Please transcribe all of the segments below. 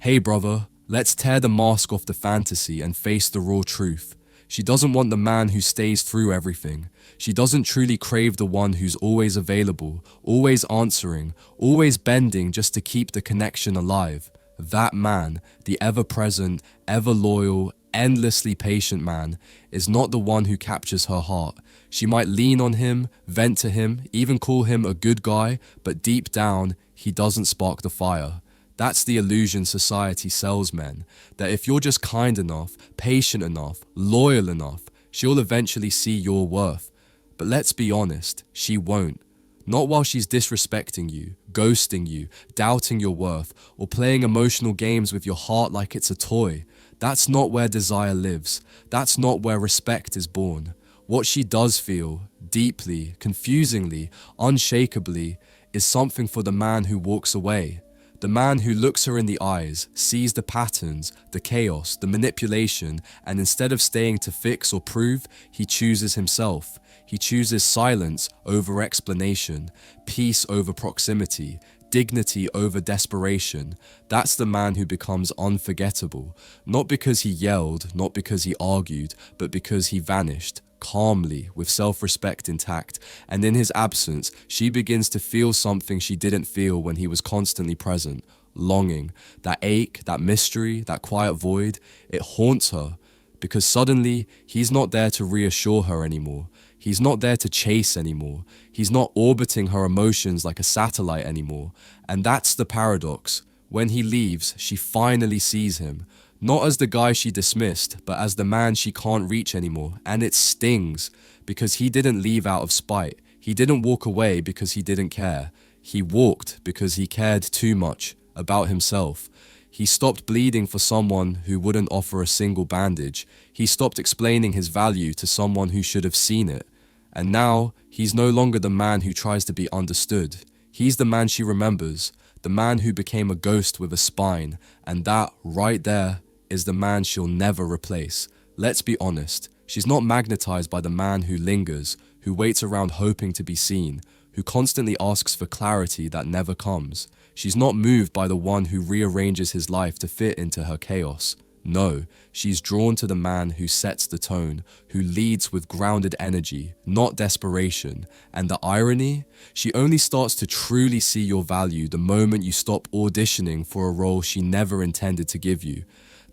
Hey brother, let's tear the mask off the fantasy and face the raw truth. She doesn't want the man who stays through everything. She doesn't truly crave the one who's always available, always answering, always bending just to keep the connection alive. That man, the ever-present, ever-loyal, endlessly patient man, is not the one who captures her heart. She might lean on him, vent to him, even call him a good guy, but deep down, he doesn't spark the fire. That's the illusion society sells men, that if you're just kind enough, patient enough, loyal enough, she'll eventually see your worth. But let's be honest, she won't. Not while she's disrespecting you, ghosting you, doubting your worth, or playing emotional games with your heart like it's a toy. That's not where desire lives. That's not where respect is born. What she does feel, deeply, confusingly, unshakably, is something for the man who walks away. The man who looks her in the eyes, sees the patterns, the chaos, the manipulation, and instead of staying to fix or prove, he chooses himself. He chooses silence over explanation, peace over proximity, dignity over desperation. That's the man who becomes unforgettable, not because he yelled, not because he argued, but because he vanished. Calmly, with self-respect intact, and in his absence, she begins to feel something she didn't feel when he was constantly present. Longing, that ache, that mystery, that quiet void, it haunts her, because suddenly, he's not there to reassure her anymore. He's not there to chase anymore. He's not orbiting her emotions like a satellite anymore. And that's the paradox. When he leaves, she finally sees him. Not as the guy she dismissed, but as the man she can't reach anymore. And it stings, because he didn't leave out of spite. He didn't walk away because he didn't care. He walked because he cared too much about himself. He stopped bleeding for someone who wouldn't offer a single bandage. He stopped explaining his value to someone who should have seen it. And now, he's no longer the man who tries to be understood. He's the man she remembers, the man who became a ghost with a spine, and that, right there, is the man she'll never replace. Let's be honest, she's not magnetized by the man who lingers, who waits around hoping to be seen, who constantly asks for clarity that never comes. She's not moved by the one who rearranges his life to fit into her chaos. No, she's drawn to the man who sets the tone, who leads with grounded energy, not desperation. And the irony? She only starts to truly see your value the moment you stop auditioning for a role she never intended to give you.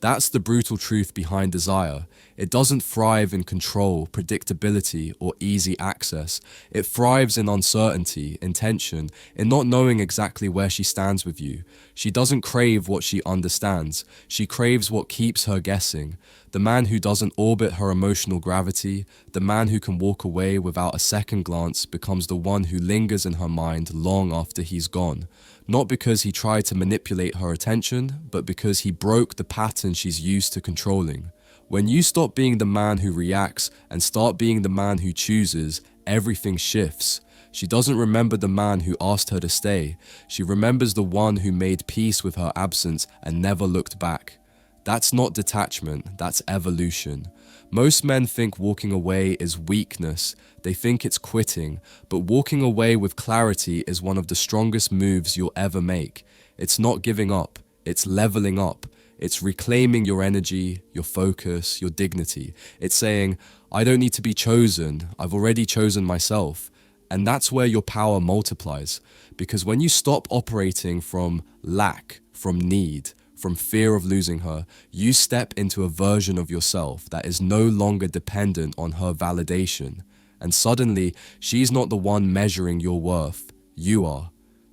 That's the brutal truth behind desire. It doesn't thrive in control, predictability, or easy access. It thrives in uncertainty, in tension, in not knowing exactly where she stands with you. She doesn't crave what she understands. She craves what keeps her guessing. The man who doesn't orbit her emotional gravity, the man who can walk away without a second glance, becomes the one who lingers in her mind long after he's gone. Not because he tried to manipulate her attention, but because he broke the pattern she's used to controlling. When you stop being the man who reacts and start being the man who chooses, everything shifts. She doesn't remember the man who asked her to stay. She remembers the one who made peace with her absence and never looked back. That's not detachment, that's evolution. Most men think walking away is weakness. They think it's quitting, but walking away with clarity is one of the strongest moves you'll ever make. It's not giving up, it's leveling up. It's reclaiming your energy, your focus, your dignity. It's saying, I don't need to be chosen, I've already chosen myself. And that's where your power multiplies. Because when you stop operating from lack, from need, from fear of losing her, you step into a version of yourself that is no longer dependent on her validation. And suddenly, she's not the one measuring your worth. You are.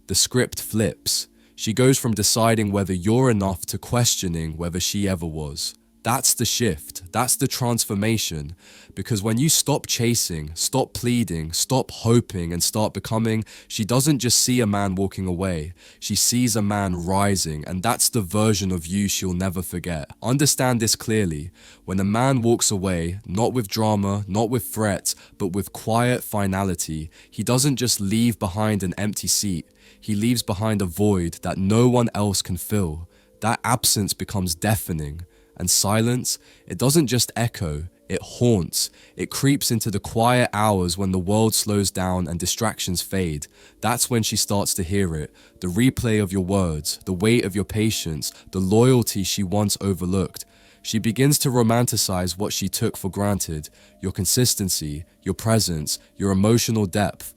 The script flips. She goes from deciding whether you're enough to questioning whether she ever was. That's the shift. That's the transformation. Because when you stop chasing, stop pleading, stop hoping, and start becoming, she doesn't just see a man walking away. She sees a man rising, and that's the version of you she'll never forget. Understand this clearly. When a man walks away, not with drama, not with threats, but with quiet finality, he doesn't just leave behind an empty seat. He leaves behind a void that no one else can fill. That absence becomes deafening. And silence, it doesn't just echo, It haunts. It creeps into the quiet hours when the world slows down and distractions fade. That's when she starts to hear it. The replay of your words, the weight of your patience, the loyalty she once overlooked. She begins to romanticize what she took for granted, your consistency, your presence, your emotional depth.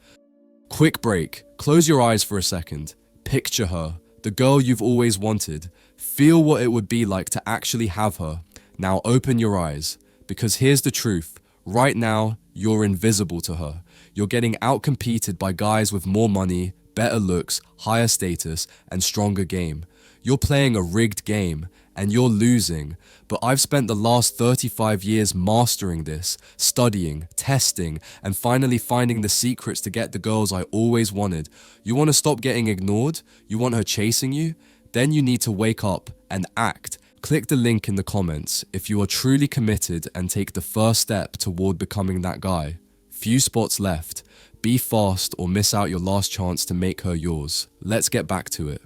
Quick break. Close your eyes for a second. Picture her, the girl you've always wanted. Feel what it would be like to actually have her. Now open your eyes, because here's the truth. Right now, you're invisible to her. You're getting outcompeted by guys with more money, better looks, higher status, and stronger game. You're playing a rigged game, and you're losing. But I've spent the last 35 years mastering this, studying, testing, and finally finding the secrets to get the girls I always wanted. You want to stop getting ignored? You want her chasing you? Then you need to wake up and act. Click the link in the comments if you are truly committed and take the first step toward becoming that guy. Few spots left. Be fast or miss out your last chance to make her yours. Let's get back to it.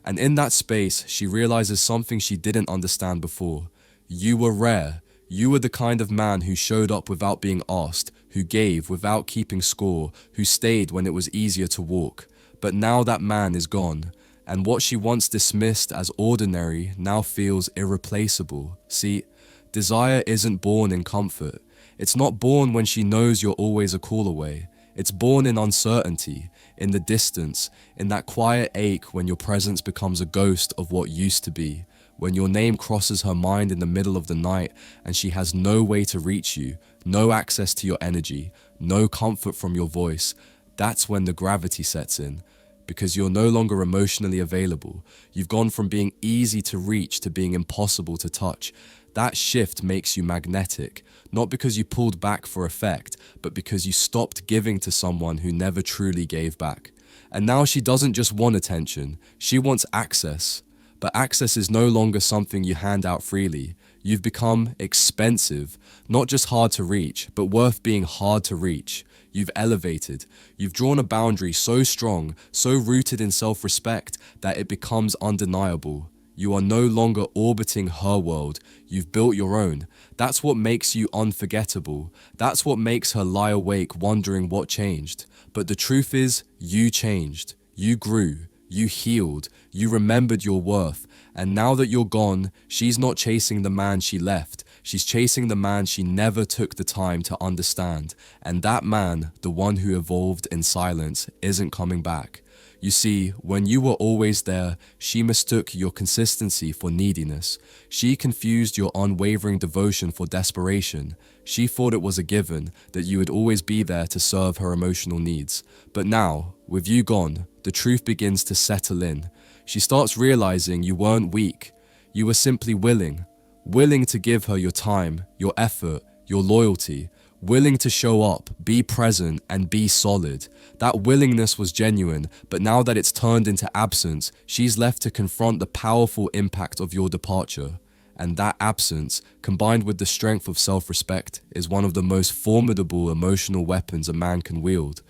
And in that space, she realizes something she didn't understand before. You were rare. You were the kind of man who showed up without being asked, who gave without keeping score, who stayed when it was easier to walk. But now that man is gone, and what she once dismissed as ordinary now feels irreplaceable. See, desire isn't born in comfort. It's not born when she knows you're always a call away. It's born in uncertainty, in the distance, in that quiet ache when your presence becomes a ghost of what used to be, when your name crosses her mind in the middle of the night and she has no way to reach you, no access to your energy, no comfort from your voice. That's when the gravity sets in, because you're no longer emotionally available. You've gone from being easy to reach to being impossible to touch. That shift makes you magnetic, not because you pulled back for effect, but because you stopped giving to someone who never truly gave back. And now she doesn't just want attention, she wants access. But access is no longer something you hand out freely. You've become expensive, not just hard to reach, but worth being hard to reach. You've elevated. You've drawn a boundary so strong, so rooted in self-respect, that it becomes undeniable. You are no longer orbiting her world. You've built your own. That's what makes you unforgettable. That's what makes her lie awake wondering what changed. But the truth is, you changed. You grew. You healed. You remembered your worth. And now that you're gone, she's not chasing the man she left. She's chasing the man she never took the time to understand. And that man, the one who evolved in silence, isn't coming back. You see, when you were always there, she mistook your consistency for neediness. She confused your unwavering devotion for desperation. She thought it was a given, that you would always be there to serve her emotional needs. But now, with you gone, the truth begins to settle in. She starts realizing you weren't weak. You were simply willing. Willing to give her your time, your effort, your loyalty. Willing to show up, be present, and be solid. That willingness was genuine, but now that it's turned into absence, she's left to confront the powerful impact of your departure. And that absence, combined with the strength of self-respect, is one of the most formidable emotional weapons a man can wield.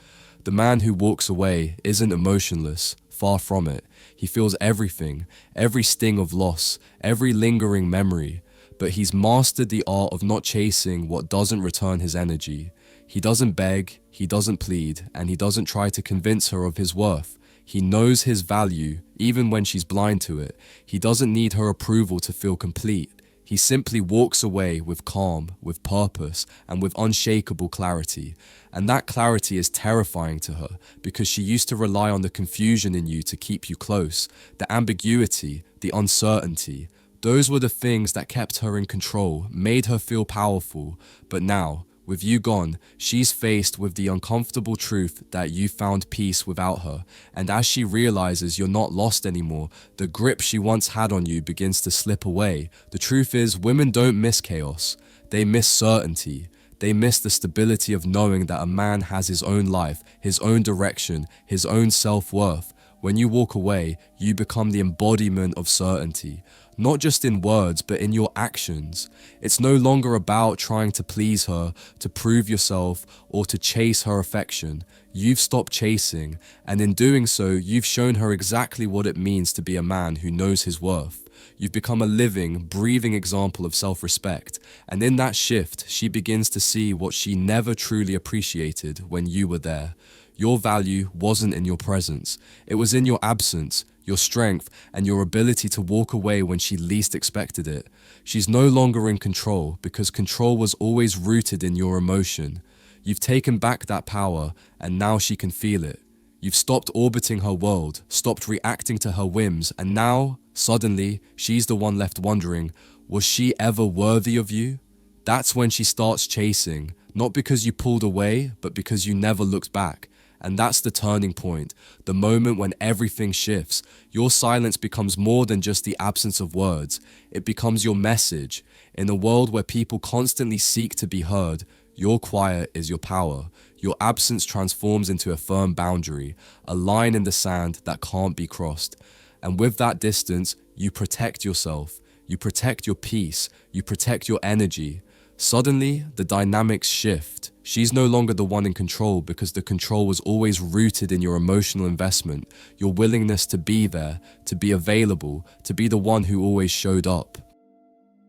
The man who walks away isn't emotionless, far from it. He feels everything, every sting of loss, every lingering memory. But he's mastered the art of not chasing what doesn't return his energy. He doesn't beg, he doesn't plead, and he doesn't try to convince her of his worth. He knows his value, even when she's blind to it. He doesn't need her approval to feel complete. He simply walks away with calm, with purpose, and with unshakable clarity. And that clarity is terrifying to her, because she used to rely on the confusion in you to keep you close, the ambiguity, the uncertainty. Those were the things that kept her in control, made her feel powerful. But now, with you gone, she's faced with the uncomfortable truth that you found peace without her. And as she realizes you're not lost anymore, the grip she once had on you begins to slip away. The truth is, women don't miss chaos. They miss certainty. They miss the stability of knowing that a man has his own life, his own direction, his own self-worth. When you walk away, you become the embodiment of certainty, not just in words, but in your actions. It's no longer about trying to please her, to prove yourself, or to chase her affection. You've stopped chasing, and in doing so, you've shown her exactly what it means to be a man who knows his worth. You've become a living, breathing example of self-respect, and in that shift, she begins to see what she never truly appreciated when you were there. Your value wasn't in your presence, it was in your absence, your strength, and your ability to walk away when she least expected it. She's no longer in control because control was always rooted in your emotion. You've taken back that power, and now she can feel it. You've stopped orbiting her world, stopped reacting to her whims, and now, suddenly, she's the one left wondering, was she ever worthy of you? That's when she starts chasing, not because you pulled away, but because you never looked back. And that's the turning point, the moment when everything shifts. Your silence becomes more than just the absence of words. It becomes your message. In a world where people constantly seek to be heard, your quiet is your power. Your absence transforms into a firm boundary, a line in the sand that can't be crossed. And with that distance, you protect yourself. You protect your peace. You protect your energy. Suddenly, the dynamics shift. She's no longer the one in control because the control was always rooted in your emotional investment, your willingness to be there, to be available, to be the one who always showed up.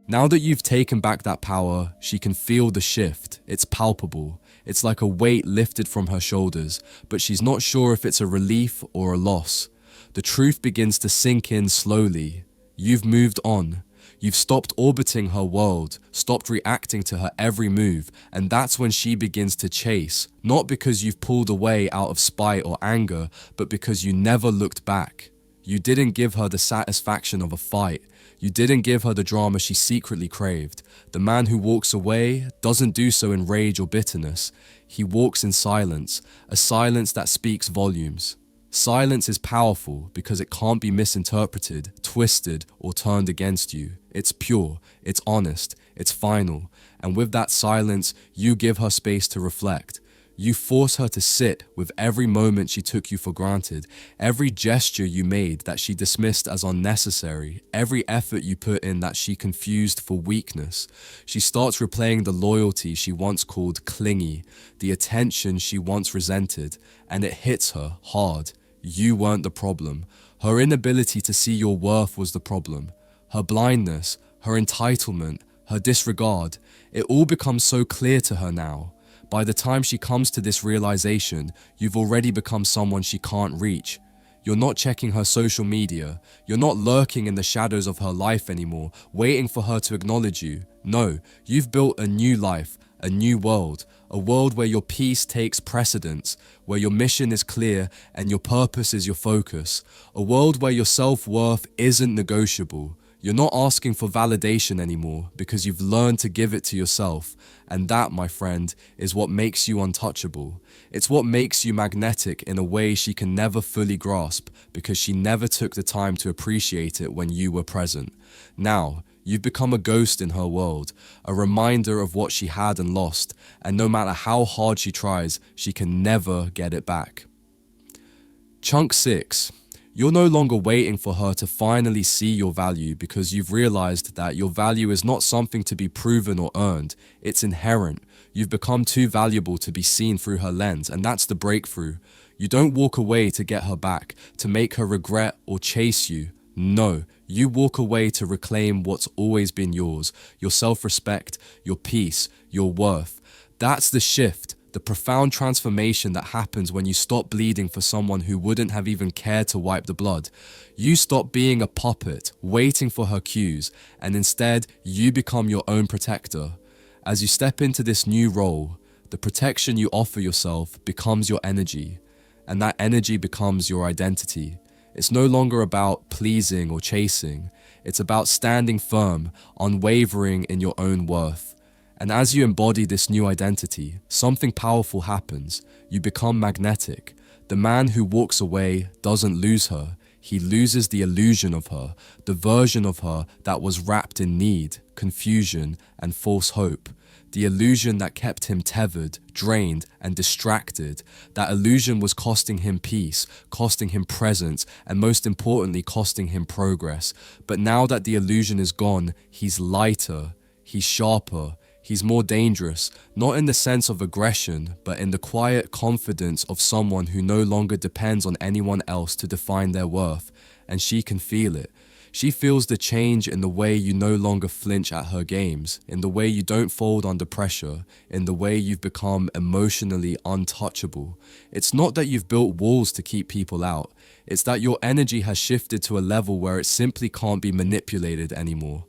Now that you've taken back that power, she can feel the shift. It's palpable. It's like a weight lifted from her shoulders, but she's not sure if it's a relief or a loss. The truth begins to sink in slowly. You've moved on. You've stopped orbiting her world, stopped reacting to her every move, and that's when she begins to chase, not because you've pulled away out of spite or anger, but because you never looked back. You didn't give her the satisfaction of a fight. You didn't give her the drama she secretly craved. The man who walks away doesn't do so in rage or bitterness. He walks in silence, a silence that speaks volumes. Silence is powerful because it can't be misinterpreted, twisted, or turned against you. It's pure, it's honest, it's final. And with that silence, you give her space to reflect. You force her to sit with every moment she took you for granted, every gesture you made that she dismissed as unnecessary, every effort you put in that she confused for weakness. She starts replaying the loyalty she once called clingy, the attention she once resented, and it hits her hard. You weren't the problem. Her inability to see your worth was the problem. Her blindness, her entitlement, her disregard, it all becomes so clear to her now. By the time she comes to this realization, you've already become someone she can't reach. You're not checking her social media. You're not lurking in the shadows of her life anymore, waiting for her to acknowledge you. No, you've built a new life, a new world, a world where your peace takes precedence, where your mission is clear and your purpose is your focus, a world where your self-worth isn't negotiable. You're not asking for validation anymore because you've learned to give it to yourself, and that, my friend, is what makes you untouchable. It's what makes you magnetic in a way she can never fully grasp because she never took the time to appreciate it when you were present. Now, you've become a ghost in her world, a reminder of what she had and lost, and no matter how hard she tries, she can never get it back. Chunk 6. You're no longer waiting for her to finally see your value because you've realized that your value is not something to be proven or earned, it's inherent. You've become too valuable to be seen through her lens, and that's the breakthrough. You don't walk away to get her back, to make her regret or chase you. No, you walk away to reclaim what's always been yours, your self-respect, your peace, your worth. That's the shift, the profound transformation that happens when you stop bleeding for someone who wouldn't have even cared to wipe the blood. You stop being a puppet, waiting for her cues, and instead, you become your own protector. As you step into this new role, the protection you offer yourself becomes your energy, and that energy becomes your identity. It's no longer about pleasing or chasing. It's about standing firm, unwavering in your own worth. And as you embody this new identity, something powerful happens. You become magnetic. The man who walks away doesn't lose her. he loses the illusion of her, the version of her that was wrapped in need, confusion, and false hope. The illusion that kept him tethered, drained, and distracted. That illusion was costing him peace, costing him presence, and most importantly, costing him progress. But now that the illusion is gone, he's lighter, he's sharper, he's more dangerous, not in the sense of aggression, but in the quiet confidence of someone who no longer depends on anyone else to define their worth, and she can feel it. She feels the change in the way you no longer flinch at her games, in the way you don't fold under pressure, in the way you've become emotionally untouchable. It's not that you've built walls to keep people out, it's that your energy has shifted to a level where it simply can't be manipulated anymore.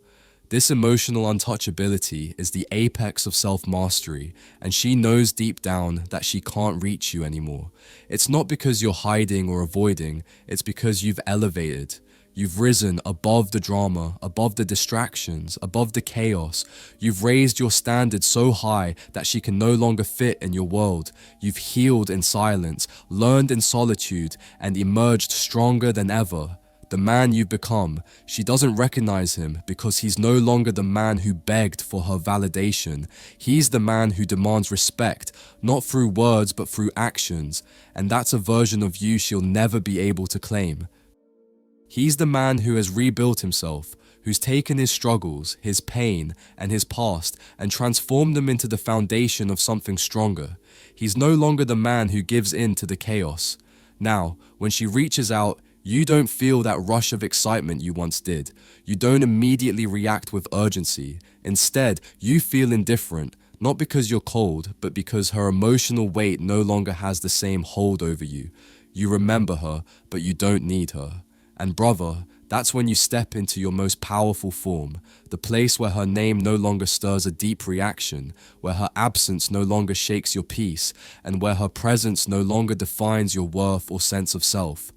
This emotional untouchability is the apex of self-mastery, and she knows deep down that she can't reach you anymore. It's not because you're hiding or avoiding, it's because you've elevated. You've risen above the drama, above the distractions, above the chaos. You've raised your standards so high that she can no longer fit in your world. You've healed in silence, learned in solitude, and emerged stronger than ever. The man you've become, she doesn't recognize him because he's no longer the man who begged for her validation. He's the man who demands respect, not through words but through actions, and that's a version of you she'll never be able to claim. He's the man who has rebuilt himself, who's taken his struggles, his pain, and his past and transformed them into the foundation of something stronger. He's no longer the man who gives in to the chaos. Now, when she reaches out, you don't feel that rush of excitement you once did. You don't immediately react with urgency. Instead, you feel indifferent, not because you're cold, but because her emotional weight no longer has the same hold over you. You remember her, but you don't need her. And brother, that's when you step into your most powerful form, the place where her name no longer stirs a deep reaction, where her absence no longer shakes your peace, and where her presence no longer defines your worth or sense of self.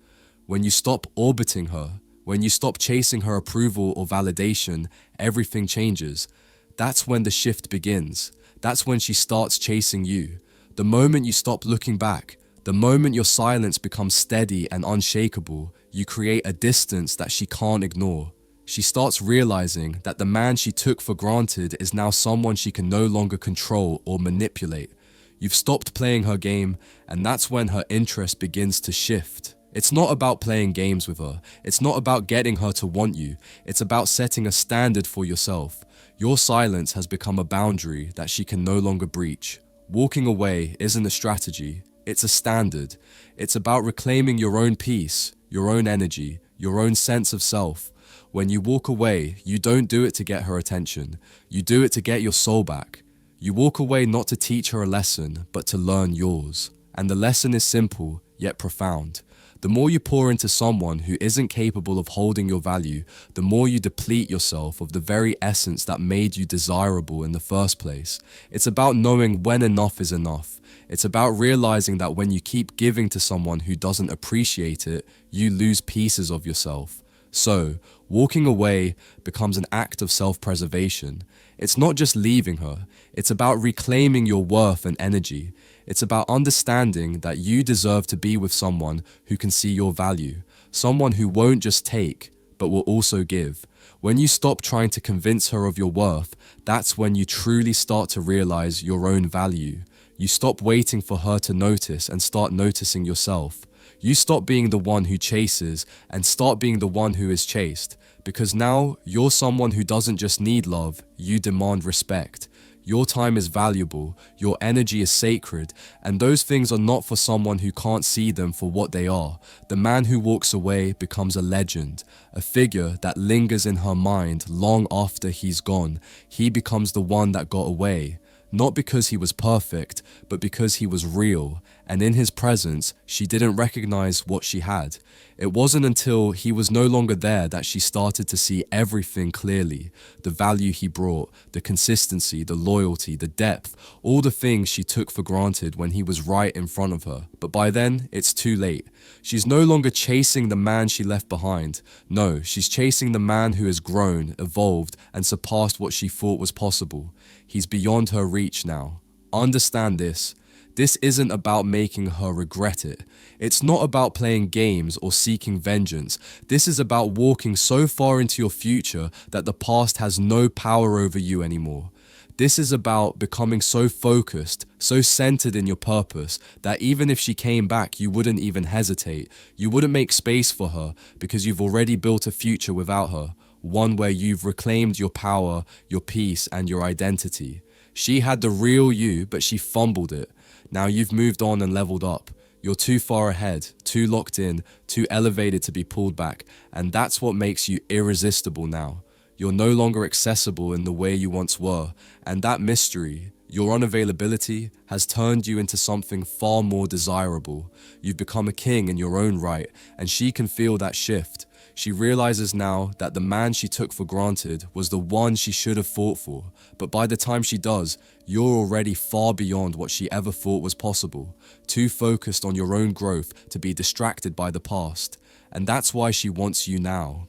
When you stop orbiting her, when you stop chasing her approval or validation, everything changes. That's when the shift begins. That's when she starts chasing you. The moment you stop looking back, the moment your silence becomes steady and unshakable, you create a distance that she can't ignore. She starts realizing that the man she took for granted is now someone she can no longer control or manipulate. You've stopped playing her game, and that's when her interest begins to shift. It's not about playing games with her. It's not about getting her to want you. It's about setting a standard for yourself. Your silence has become a boundary that she can no longer breach. Walking away isn't a strategy. It's a standard. It's about reclaiming your own peace, your own energy, your own sense of self. When you walk away, you don't do it to get her attention. You do it to get your soul back. You walk away not to teach her a lesson, but to learn yours. And the lesson is simple, yet profound. The more you pour into someone who isn't capable of holding your value, the more you deplete yourself of the very essence that made you desirable in the first place. It's about knowing when enough is enough. It's about realizing that when you keep giving to someone who doesn't appreciate it, you lose pieces of yourself. So, walking away becomes an act of self-preservation. It's not just leaving her, it's about reclaiming your worth and energy. It's about understanding that you deserve to be with someone who can see your value, someone who won't just take, but will also give. When you stop trying to convince her of your worth, that's when you truly start to realize your own value. You stop waiting for her to notice and start noticing yourself. You stop being the one who chases and start being the one who is chased. Because now you're someone who doesn't just need love, you demand respect. Your time is valuable, your energy is sacred, and those things are not for someone who can't see them for what they are. The man who walks away becomes a legend, a figure that lingers in her mind long after he's gone. He becomes the one that got away. Not because he was perfect, but because he was real, and in his presence, she didn't recognize what she had. It wasn't until he was no longer there that she started to see everything clearly. The value he brought, the consistency, the loyalty, the depth, all the things she took for granted when he was right in front of her. But by then, it's too late. She's no longer chasing the man she left behind. No, she's chasing the man who has grown, evolved, and surpassed what she thought was possible. He's beyond her reach now. Understand this. This isn't about making her regret it. It's not about playing games or seeking vengeance. This is about walking so far into your future that the past has no power over you anymore. This is about becoming so focused, so centered in your purpose, that even if she came back, you wouldn't even hesitate. You wouldn't make space for her because you've already built a future without her, one where you've reclaimed your power, your peace, and your identity. She had the real you, but she fumbled it. Now you've moved on and leveled up. You're too far ahead, too locked in, too elevated to be pulled back, and that's what makes you irresistible now. You're no longer accessible in the way you once were, and that mystery, your unavailability, has turned you into something far more desirable. You've become a king in your own right, and she can feel that shift. She realizes now that the man she took for granted was the one she should have fought for, but by the time she does, you're already far beyond what she ever thought was possible, too focused on your own growth to be distracted by the past, and that's why she wants you now.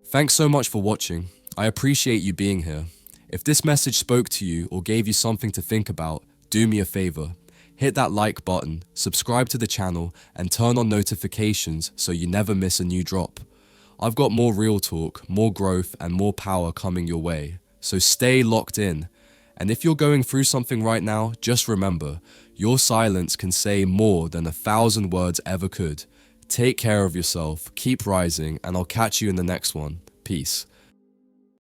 Thanks so much for watching. I appreciate you being here. If this message spoke to you or gave you something to think about, do me a favor. Hit that like button, subscribe to the channel, and turn on notifications so you never miss a new drop. I've got more real talk, more growth, and more power coming your way, so stay locked in. And if you're going through something right now, just remember, your silence can say more than 1,000 words ever could. Take care of yourself, keep rising, and I'll catch you in the next one. Peace.